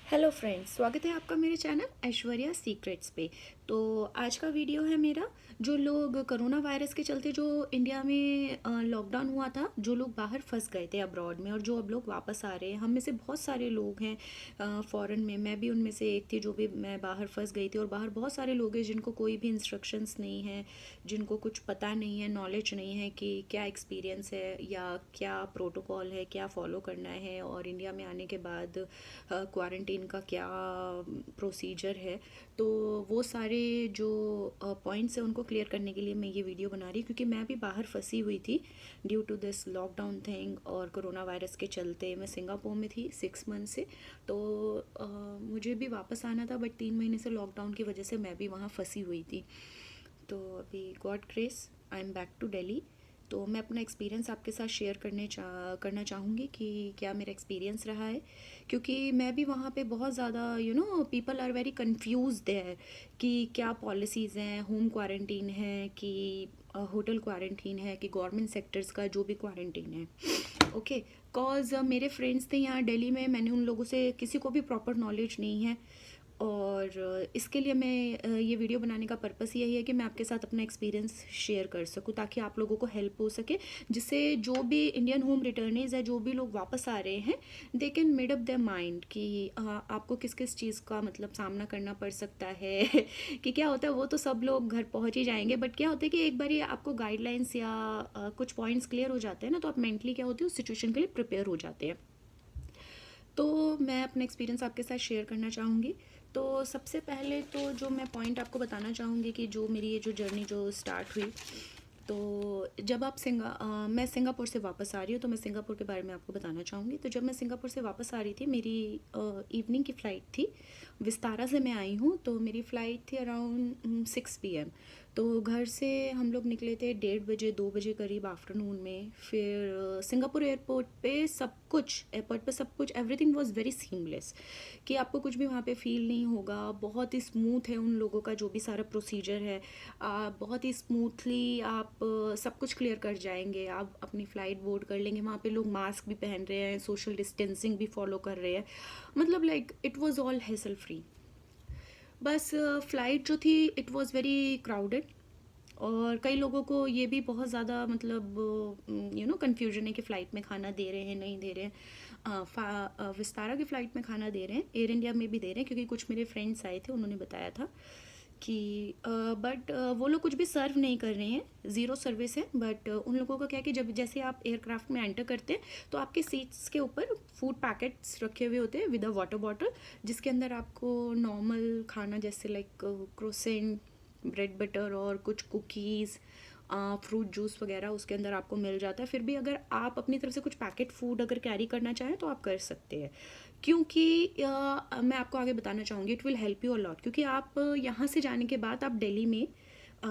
Hello friends, स्वागत है आपका मेरे चैनल ऐश्वर्या सीक्रेट्स पे। तो आज का वीडियो है मेरा। जो लोग कोरोना वायरस के चलते जो इंडिया में लॉकडाउन हुआ था, जो लोग बाहर फंस गए थे अब्रॉड में और जो अब लोग वापस आ रहे हैं, हम में से बहुत सारे लोग हैं फॉरेन में। मैं भी उनमें से एक थी जो भी मैं बाहर फंस गई थी। और बाहर बहुत सारे लोग हैं जिनको कोई भी इंस्ट्रक्शंस नहीं है, जिनको कुछ पता नहीं है, नॉलेज नहीं है कि क्या एक्सपीरियंस है या क्या प्रोटोकॉल है, क्या फॉलो करना है, और इंडिया में आने के बाद क्वारंटीन का क्या प्रोसीजर है। तो वो सारे जो पॉइंट्स हैं उनको क्लियर करने के लिए मैं ये वीडियो बना रही हूँ, क्योंकि मैं भी बाहर फंसी हुई थी due to this lockdown thing. और कोरोना वायरस के चलते मैं सिंगापुर में थी 6 मंथ से। तो मुझे भी वापस आना था, बट 3 महीने से लॉकडाउन की वजह से मैं भी वहाँ फंसी हुई थी। तो अभी God grace I am back to Delhi. तो मैं अपना एक्सपीरियंस आपके साथ शेयर करना चाहूँगी कि क्या मेरा एक्सपीरियंस रहा है। क्योंकि मैं भी वहाँ पे बहुत ज़्यादा पीपल आर वेरी कंफ्यूज्ड है कि क्या पॉलिसीज़ हैं, होम क्वारंटीन है कि होटल क्वारंटीन है कि गवर्नमेंट सेक्टर्स का जो भी क्वारंटीन है। ओके, कॉज मेरे फ्रेंड्स थे यहाँ दिल्ली में, मैंने उन लोगों से किसी को भी प्रॉपर नॉलेज नहीं है। और इसके लिए मैं ये वीडियो बनाने का पर्पस यही है कि मैं आपके साथ अपना एक्सपीरियंस शेयर कर सकूं, ताकि आप लोगों को हेल्प हो सके, जिससे जो भी इंडियन होम रिटर्नीज है, जो भी लोग वापस आ रहे हैं, they can made up their mind कि आपको किस किस चीज़ का मतलब सामना करना पड़ सकता है कि क्या होता है। वो तो सब लोग घर पहुंच ही जाएंगे, बट क्या होता है कि एक बार ये आपको गाइडलाइंस या कुछ पॉइंट्स क्लियर हो जाते हैं ना, तो आप मेंटली क्या होती है उस सिचुएशन के लिए प्रिपेयर हो जाते हैं। तो मैं अपना एक्सपीरियंस आपके साथ शेयर करना चाहूँगी। तो सबसे पहले तो जो मैं पॉइंट आपको बताना चाहूँगी कि जो मेरी ये जो जर्नी जो स्टार्ट हुई, तो जब आप मैं सिंगापुर से वापस आ रही हूँ, तो मैं सिंगापुर के बारे में आपको बताना चाहूँगी। तो जब मैं सिंगापुर से वापस आ रही थी, मेरी इवनिंग की फ़्लाइट थी। विस्तारा से मैं आई हूँ, तो मेरी फ़्लाइट थी अराउंड 6 PM। तो घर से हम लोग निकले थे 1:30 बजे 2 बजे करीब आफ्टरनून में। फिर सिंगापुर एयरपोर्ट पे सब कुछ एवरीथिंग वाज वेरी सीमलेस, कि आपको कुछ भी वहाँ पे फील नहीं होगा। बहुत ही स्मूथ है उन लोगों का जो भी सारा प्रोसीजर है। बहुत ही स्मूथली आप सब कुछ क्लियर कर जाएंगे। आप अपनी फ़्लाइट बोर्ड कर लेंगे, वहाँ पे लोग मास्क भी पहन रहे हैं, सोशल डिस्टेंसिंग भी फॉलो कर रहे हैं। मतलब like it was all hassle free. बस फ़्लाइट जो थी इट वाज वेरी क्राउडेड। और कई लोगों को ये भी बहुत ज़्यादा मतलब कन्फ्यूजन है कि फ़्लाइट में खाना दे रहे हैं नहीं दे रहे हैं। विस्तारा की फ़्लाइट में खाना दे रहे हैं, एयर इंडिया में भी दे रहे हैं, क्योंकि कुछ मेरे फ्रेंड्स आए थे, उन्होंने बताया था कि बट वो लोग कुछ भी सर्व नहीं कर रहे हैं, ज़ीरो सर्विस है। बट उन लोगों का क्या है कि जब जैसे आप एयरक्राफ्ट में एंटर करते हैं, तो आपके सीट्स के ऊपर फूड पैकेट्स रखे हुए होते हैं विद अ वाटर बॉटल, जिसके अंदर आपको नॉर्मल खाना जैसे लाइक क्रोसेंट, ब्रेड बटर और कुछ कुकीज़, फ्रूट जूस वगैरह उसके अंदर आपको मिल जाता है। फिर भी अगर आप अपनी तरफ से कुछ पैकेट फूड अगर कैरी करना चाहें तो आप कर सकते हैं, क्योंकि मैं आपको आगे बताना चाहूँगी it will help you a lot. क्योंकि आप यहाँ से जाने के बाद आप दिल्ली में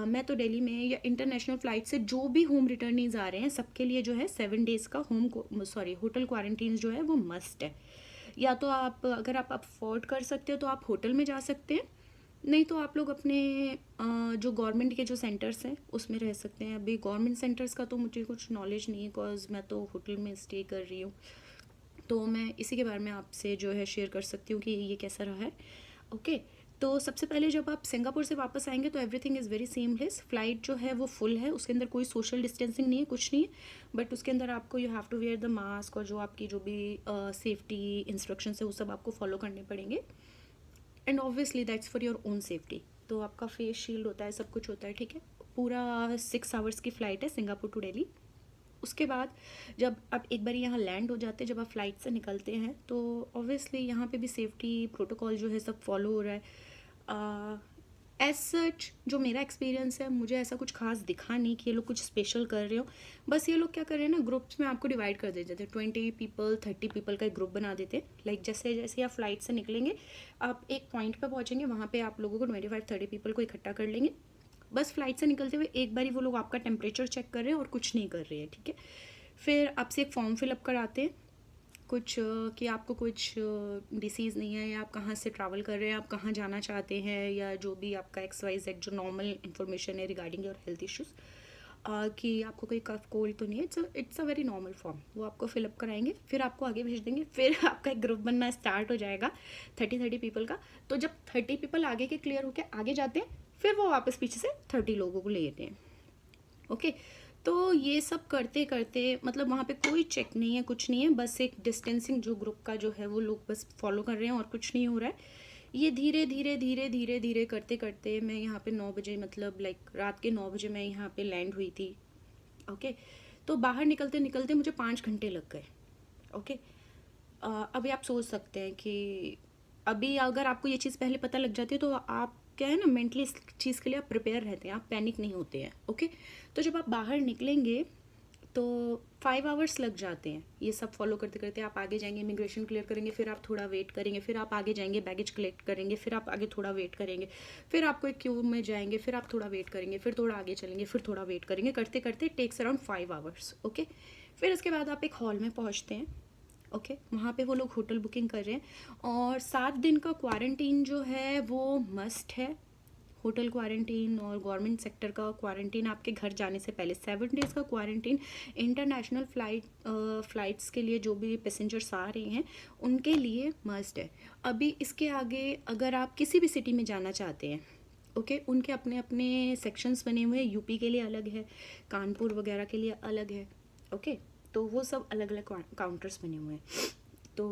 मैं तो दिल्ली में या इंटरनेशनल फ़्लाइट से जो भी होम रिटर्नीज आ रहे हैं, सबके लिए जो है 7 डेज़ का होटल क्वारंटीन जो है वो मस्ट है। या तो आप अगर आप अफोर्ड कर सकते हो तो आप होटल में जा सकते हैं, नहीं तो आप लोग अपने जो गवर्नमेंट के जो सेंटर्स हैं उसमें रह सकते हैं। अभी गवर्नमेंट सेंटर्स का तो मुझे कुछ नॉलेज नहीं है, बिकॉज मैं तो होटल में स्टे कर रही हूँ। तो मैं इसी के बारे में आपसे जो है शेयर कर सकती हूँ कि ये कैसा रहा है। ओके, तो सबसे पहले जब आप सिंगापुर से वापस आएंगे तो everything is very seamless. Flight जो है वो फुल है, उसके अंदर कोई सोशल डिस्टेंसिंग नहीं है, कुछ नहीं है। बट उसके अंदर आपको you have to wear the mask, और जो आपकी जो भी सेफ्टी इंस्ट्रक्शंस है वो सब आपको फॉलो करने पड़ेंगे। And obviously that's for your own safety. तो आपका फेस शील्ड होता है, सब कुछ होता है, ठीक है। पूरा 6 आवर्स की फ़्लाइट है सिंगापुर टू दिल्ली। उसके बाद जब आप एक बार यहाँ लैंड हो जाते हैं, जब आप फ्लाइट से निकलते हैं, तो ऑब्वियसली यहाँ पे भी सेफ्टी प्रोटोकॉल जो है सब फॉलो हो रहा है। एज सच जो मेरा एक्सपीरियंस है, मुझे ऐसा कुछ खास दिखा नहीं कि ये लोग कुछ स्पेशल कर रहे हो। बस ये लोग क्या कर रहे हैं ना, ग्रुप्स में आपको डिवाइड कर देते थे, 20 पीपल 30 पीपल का एक ग्रुप बना देते। लाइक जैसे जैसे आप फ्लाइट से निकलेंगे, आप एक पॉइंट पर पहुँचेंगे, वहाँ पे आप लोगों को 25-30 पीपल को इकट्ठा कर लेंगे। बस फ्लाइट से निकलते हुए एक बारी वो लोग आपका टेम्परेचर चेक कर रहे हैं और कुछ नहीं कर रहे हैं, ठीक है। फिर आपसे एक फॉर्म फिलअप कराते हैं कुछ कि आपको कुछ डिसीज़ नहीं है, या आप कहाँ से ट्रैवल कर रहे हैं, आप कहाँ जाना चाहते हैं, या जो भी आपका XYZ जो नॉर्मल इन्फॉर्मेशन है रिगार्डिंग योर हेल्थ इश्यूज़। कि आपको कोई कफ कोल्ड तो नहीं है, it's a very normal form. वो आपको फिलअप कराएंगे, फिर आपको आगे भेज देंगे, फिर आपका एक ग्रुप बनना स्टार्ट हो जाएगा 30 पीपल का। तो जब 30 पीपल आगे के क्लियर होकर आगे जाते हैं, फिर वो वापस पीछे से 30 लोगों को लेते हैं। ओके, तो ये सब करते करते मतलब वहाँ पे कोई चेक नहीं है, कुछ नहीं है, बस एक डिस्टेंसिंग जो ग्रुप का जो है वो लोग बस फॉलो कर रहे हैं और कुछ नहीं हो रहा है। ये धीरे धीरे धीरे धीरे धीरे करते करते मैं यहाँ पे 9 बजे मतलब लाइक रात के 9 बजे मैं यहाँ पे लैंड हुई थी। ओके, तो बाहर निकलते निकलते मुझे 5 घंटे लग गए। ओके, अभी आप सोच सकते हैं कि अभी अगर आपको ये चीज़ पहले पता लग जाती है तो आप क्या है ना, मेंटली इस चीज़ के लिए आप प्रिपेयर रहते हैं, आप पैनिक नहीं होते हैं। ओके, तो जब आप बाहर निकलेंगे तो 5 आवर्स लग जाते हैं ये सब फॉलो करते करते। आप आगे जाएंगे, इमिग्रेशन क्लियर करेंगे, फिर आप थोड़ा वेट करेंगे, फिर आप आगे जाएंगे, बैगेज कलेक्ट करेंगे, फिर आप आगे थोड़ा वेट करेंगे, फिर आपको एक क्यू में जाएंगे, फिर आप थोड़ा वेट करेंगे, फिर थोड़ा आगे चलेंगे, फिर थोड़ा वेट करेंगे, करते करते टेक्स अराउंड 5 आवर्स। ओके, फिर उसके बाद आप एक हॉल में पहुँचते हैं। ओके, वहाँ पे वो लोग होटल बुकिंग कर रहे हैं और 7 दिन का क्वारंटीन जो है वो मस्ट है। होटल क्वारंटीन और गवर्नमेंट सेक्टर का क्वारंटीन आपके घर जाने से पहले, 7 डेज़ का क्वारंटीन इंटरनेशनल फ्लाइट्स के लिए जो भी पैसेंजर्स आ रहे हैं उनके लिए मस्ट है। अभी इसके आगे अगर आप किसी भी सिटी में जाना चाहते हैं, ओके, उनके अपने अपने सेक्शंस बने हुए हैं। यूपी के लिए अलग है, कानपुर वगैरह के लिए अलग है। ओके, तो वो सब अलग अलग काउंटर्स बने हुए हैं। तो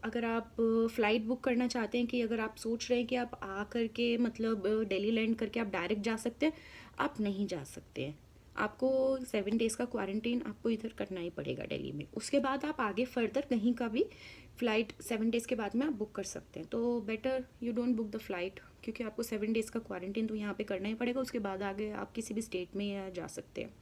अगर आप फ़्लाइट बुक करना चाहते हैं, कि अगर आप सोच रहे हैं कि आप आ कर के मतलब दिल्ली लैंड करके आप डायरेक्ट जा सकते हैं, आप नहीं जा सकते हैं। आपको 7 डेज़ का क्वारंटीन आपको इधर करना ही पड़ेगा दिल्ली में। उसके बाद आप आगे फर्दर कहीं का भी फ़्लाइट 7 डेज़ के बाद में आप बुक कर सकते हैं। तो better you don't book the flight, क्योंकि आपको 7 डेज़ का क्वारंटीन तो यहाँ पे करना ही पड़ेगा। उसके बाद आगे आप किसी भी स्टेट में जा सकते हैं।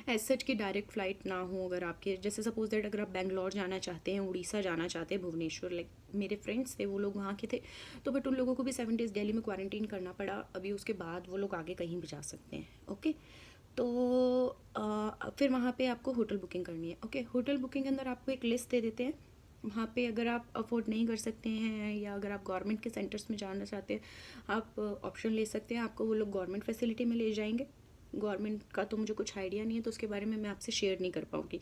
एज सच की डायरेक्ट फ़्लाइट ना हो अगर आपके, जैसे सपोज दैट अगर आप बेंगलोर जाना चाहते हैं, उड़ीसा जाना चाहते हैं, भुवनेश्वर, लाइक मेरे फ्रेंड्स थे वो लोग वहाँ के थे, तो बट उन लोगों को भी 7 डेज़ दिल्ली में क्वारंटीन करना पड़ा। अभी उसके बाद वो लोग आगे कहीं भी जा सकते हैं। ओके, तो फिर वहाँ पे आपको होटल बुकिंग करनी है। ओके, होटल बुकिंग के अंदर आपको एक लिस्ट दे देते हैं। वहाँ पे अगर आप अफोर्ड नहीं कर सकते हैं या अगर आप गवर्नमेंट के सेंटर्स में जाना चाहते हैं, आप ऑप्शन ले सकते हैं। आपको वो लोग गवर्नमेंट फैसिलिटी में ले जाएंगे। गवर्नमेंट का तो मुझे कुछ आइडिया नहीं है, तो उसके बारे में मैं आपसे शेयर नहीं कर पाऊँगी।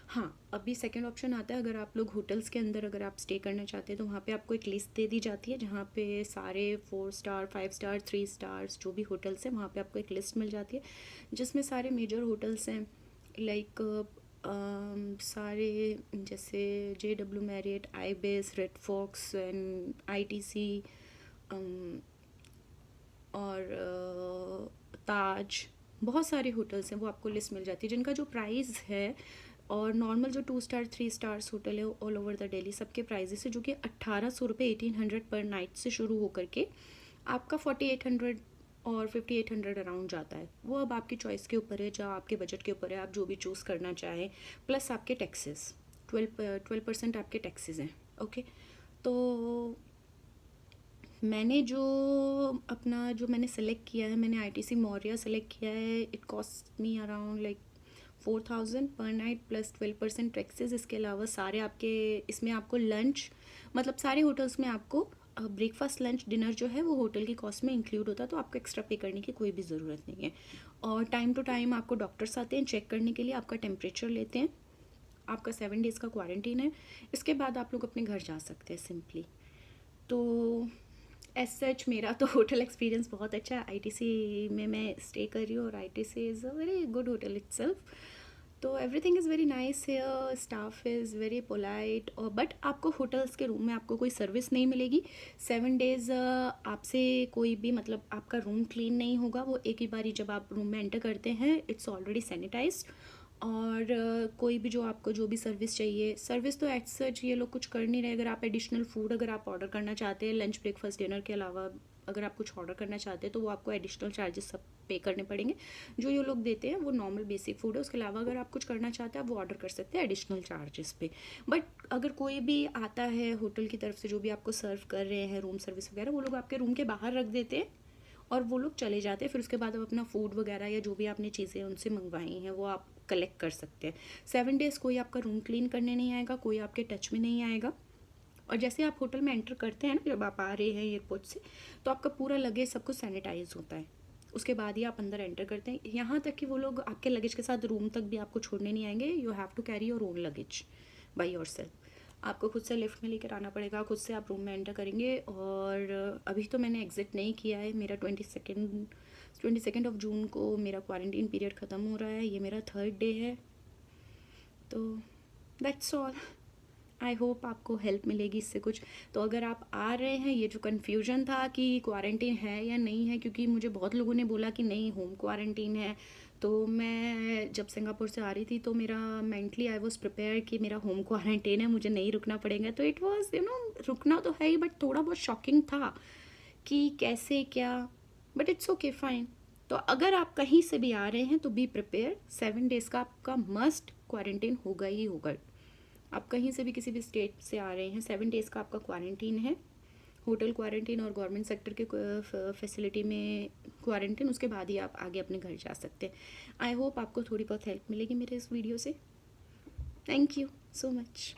हाँ, अभी सेकंड ऑप्शन आता है, अगर आप लोग होटल्स के अंदर अगर आप स्टे करना चाहते हैं तो वहाँ पे आपको एक लिस्ट दे दी जाती है, जहाँ पे सारे 4 स्टार, 5 स्टार, 3 स्टार्स जो भी होटल्स हैं वहाँ पे आपको एक लिस्ट मिल जाती है, जिसमें सारे मेजर होटल्स हैं, लाइक सारे जैसे JW Marriott, Ibis, Red Fox and ITC और ताज, बहुत सारे होटल्स हैं, वो आपको लिस्ट मिल जाती है, जिनका जो प्राइस है और नॉर्मल जो 2 स्टार 3 स्टार्स होटल है ऑल ओवर द दिल्ली सबके प्राइजेस है, जो कि 1800 रुपये 1800 पर नाइट से शुरू होकर के आपका 4800 और 5800 अराउंड जाता है। वो अब आपकी चॉइस के ऊपर है, जो आपके बजट के ऊपर है, आप जो भी चूज़ करना चाहें। प्लस आपके टैक्सेस 12% आपके टैक्सेस हैं। ओके, तो मैंने मैंने सेलेक्ट किया है, मैंने ITC मौर्या सेलेक्ट किया है। It cost me around like 4000 पर नाइट प्लस 12% टैक्सेस। इसके अलावा सारे आपके इसमें आपको लंच, मतलब सारे होटल्स में आपको ब्रेकफास्ट, लंच, डिनर जो है वो होटल की कॉस्ट में इंक्लूड होता है, तो आपको एक्स्ट्रा पे करने की कोई भी ज़रूरत नहीं है। और टाइम टू टाइम आपको डॉक्टर्स आते हैं चेक करने के लिए, आपका टेम्परेचर लेते हैं। आपका 7 डेज़ का क्वारंटीन है, इसके बाद आप लोग अपने घर जा सकते हैं सिंपली। तो एज सच मेरा तो होटल एक्सपीरियंस बहुत अच्छा है। ITC में मैं स्टे कर रही हूँ और ITC is a very good hotel itself. तो everything is very nice here, staff is very polite. और बट आपको होटल्स के रूम में आपको कोई सर्विस नहीं मिलेगी 7 डेज़। आपसे कोई भी मतलब आपका रूम क्लीन नहीं होगा, वो एक ही बारी जब आप रूम में एंटर करते हैं इट्स ऑलरेडी सैनिटाइज्ड। और कोई भी जो आपको जो भी सर्विस चाहिए, सर्विस तो एट सच ये लोग कुछ कर नहीं रहे। अगर आप एडिशनल फूड अगर आप ऑर्डर करना चाहते हैं, लंच, ब्रेकफास्ट, डिनर के अलावा अगर आप कुछ ऑर्डर करना चाहते हैं तो वो आपको एडिशनल चार्जेस सब पे करने पड़ेंगे। जो ये लोग देते हैं वो नॉर्मल बेसिक फूड है, उसके अलावा अगर आप कुछ करना चाहते हैं आप वो ऑर्डर कर सकते हैं एडिशनल चार्जेस पे। बट अगर कोई भी आता है होटल की तरफ से जो भी आपको सर्व कर रहे हैं, रूम सर्विस वगैरह, वो लोग आपके रूम के बाहर रख देते हैं और वो लोग चले जाते हैं। फिर उसके बाद आप अपना फूड वगैरह या जो भी आपने चीज़ें उनसे मंगवाई हैं वो आप कलेक्ट कर सकते हैं। 7 डेज़ कोई आपका रूम क्लीन करने नहीं आएगा, कोई आपके टच में नहीं आएगा। और जैसे आप होटल में एंटर करते हैं ना, जब आप आ रहे हैं एयरपोर्ट से, तो आपका पूरा लगेज सब कुछ सैनिटाइज होता है। उसके बाद ही आप अंदर एंटर करते हैं। यहाँ तक कि वो लोग आपके लगेज के साथ रूम तक भी आपको छोड़ने नहीं आएंगे। You have to carry your own luggage by yourself. आपको खुद से लिफ्ट में लेकर आना पड़ेगा, खुद से आप रूम में एंटर करेंगे। और अभी तो मैंने एग्ज़िट नहीं किया है, मेरा 22 ऑफ जून को मेरा क्वारंटीन पीरियड ख़त्म हो रहा है, ये मेरा 3rd डे है। तो दैट्स ऑल। आई होप आपको हेल्प मिलेगी इससे कुछ। तो अगर आप आ रहे हैं, ये जो कन्फ्यूजन था कि क्वारंटीन है या नहीं है, क्योंकि मुझे बहुत लोगों ने बोला कि नहीं होम क्वारंटीन है, तो मैं जब सिंगापुर से आ रही थी तो मेरा मेंटली आई वॉज प्रिपेयर कि मेरा होम क्वारंटीन है, मुझे नहीं रुकना पड़ेगा। तो इट वॉज रुकना तो है ही, बट थोड़ा बहुत शॉकिंग था कि कैसे क्या, बट इट्स ओके फाइन। तो अगर आप कहीं से भी आ रहे हैं तो बी प्रिपेयर, 7 डेज़ का आपका मस्ट क्वारंटीन होगा ही होगा। आप कहीं से भी किसी भी स्टेट से आ रहे हैं, 7 डेज़ का आपका क्वारंटीन है, होटल क्वारंटीन और गवर्नमेंट सेक्टर के फैसिलिटी में क्वारंटीन। उसके बाद ही आप आगे अपने घर जा सकते हैं। आई होप आपको थोड़ी बहुत हेल्प मिलेगी मेरे इस वीडियो से। Thank you so much.